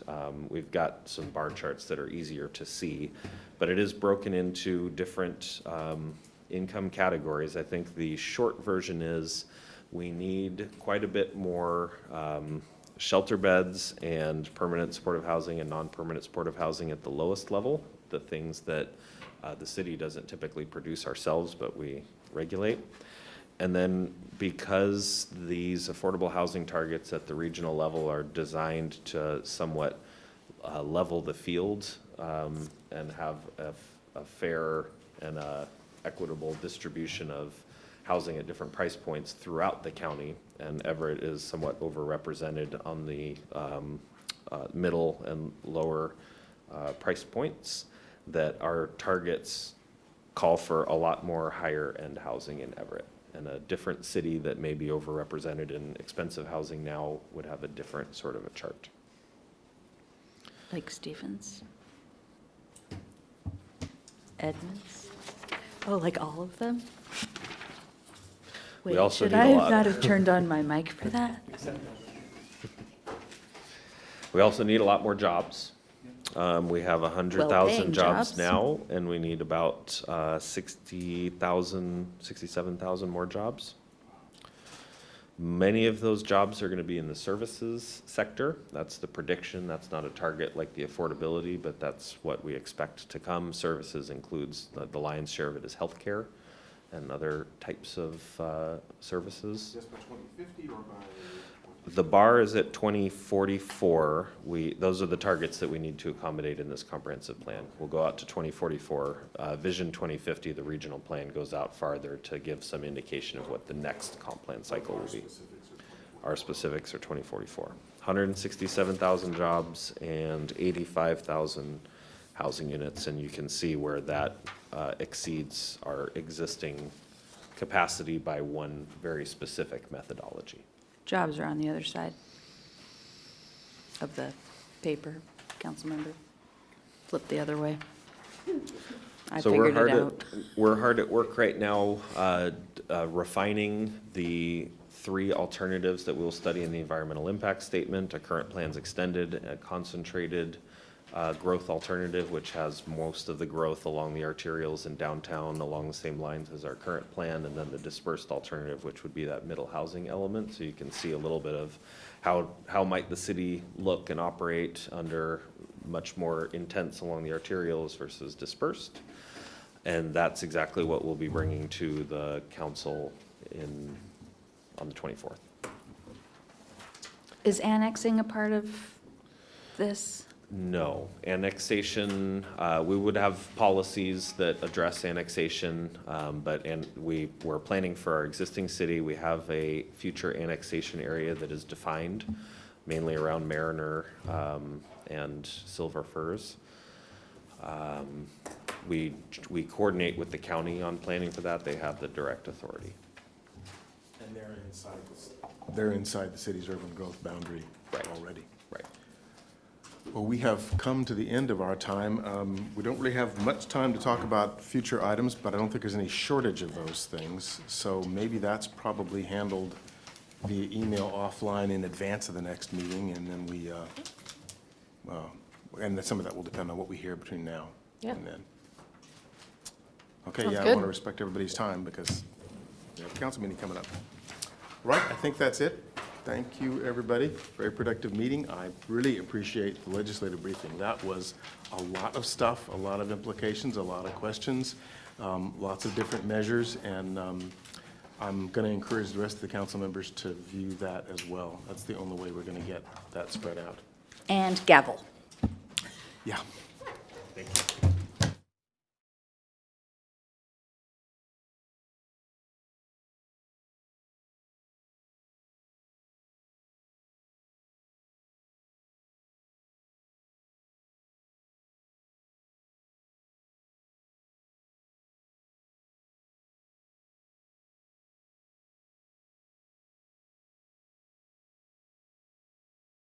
we've got some bar charts that are easier to see. But it is broken into different income categories. I think the short version is we need quite a bit more shelter beds and permanent supportive housing and non-permanent supportive housing at the lowest level, the things that the city doesn't typically produce ourselves, but we regulate. And then because these affordable housing targets at the regional level are designed to somewhat level the field and have a fair and equitable distribution of housing at different price points throughout the county, and Everett is somewhat overrepresented on the middle and lower price points, that our targets call for a lot more higher-end housing in Everett. And a different city that may be overrepresented in expensive housing now would have a different sort of a chart. Like Stevens? Edmonds? Oh, like all of them? We Wait, also should need a I lot. not have turned on my mic for that? We also need a lot more jobs. We have 100,000 Well-paying jobs jobs. now, and we need about 60,000, 67,000 more jobs. Many of those jobs are going to be in the services sector. That's the prediction. That's not a target like the affordability, but that's what we expect to come. Services includes, the lion's share of it is healthcare and other types of services. Just by 2050 or by? The bar is at 2044. Those are the targets that we need to accommodate in this comprehensive plan. We'll go out to 2044. Vision 2050, the regional plan, goes out farther to give some indication of what the next comp plan cycle will be. Our specifics are 2044. 167,000 jobs and 85,000 housing units, and you can see where that exceeds our existing capacity by one very specific methodology. Jobs are on the other side of the paper, council member. Flip the other way. I So figured it out. we're hard at work right now, refining the three alternatives that we'll study in the environmental impact statement. A current plan's extended, a concentrated growth alternative, which has most of the growth along the arterials in downtown along the same lines as our current plan, and then the dispersed alternative, which would be that middle housing element. So you can see a little bit of how might the city look and operate under much more intense along the arterials versus dispersed. And that's exactly what we'll be bringing to the council on the 24th. Is annexing a part of this? No. Annexation, we would have policies that address annexation, we're planning for our existing city. We have a future annexation area that is defined, mainly around Mariner and Silver Firs. We coordinate with the county on planning for that. They have the direct authority. And they're inside the city's urban growth boundary Right. already. Right. Well, we have come to the end of our time. We don't really have much time to talk about future items, but I don't think there's any shortage of those things. So maybe that's probably handled via email offline in advance of the next meeting, and then and then some of that will depend on what we hear between now Yeah. and then. Okay, Sounds yeah, I good. want to respect everybody's time because we have a council meeting coming up. Right, I think that's it. Thank you, everybody. Very productive meeting. I really appreciate the legislative briefing. That was a lot of stuff, a lot of implications, a lot of questions, lots of different measures, and I'm going to encourage the rest of the council members to view that as well. That's the only way we're going to get that spread out. And gavel. Yeah. Thank you.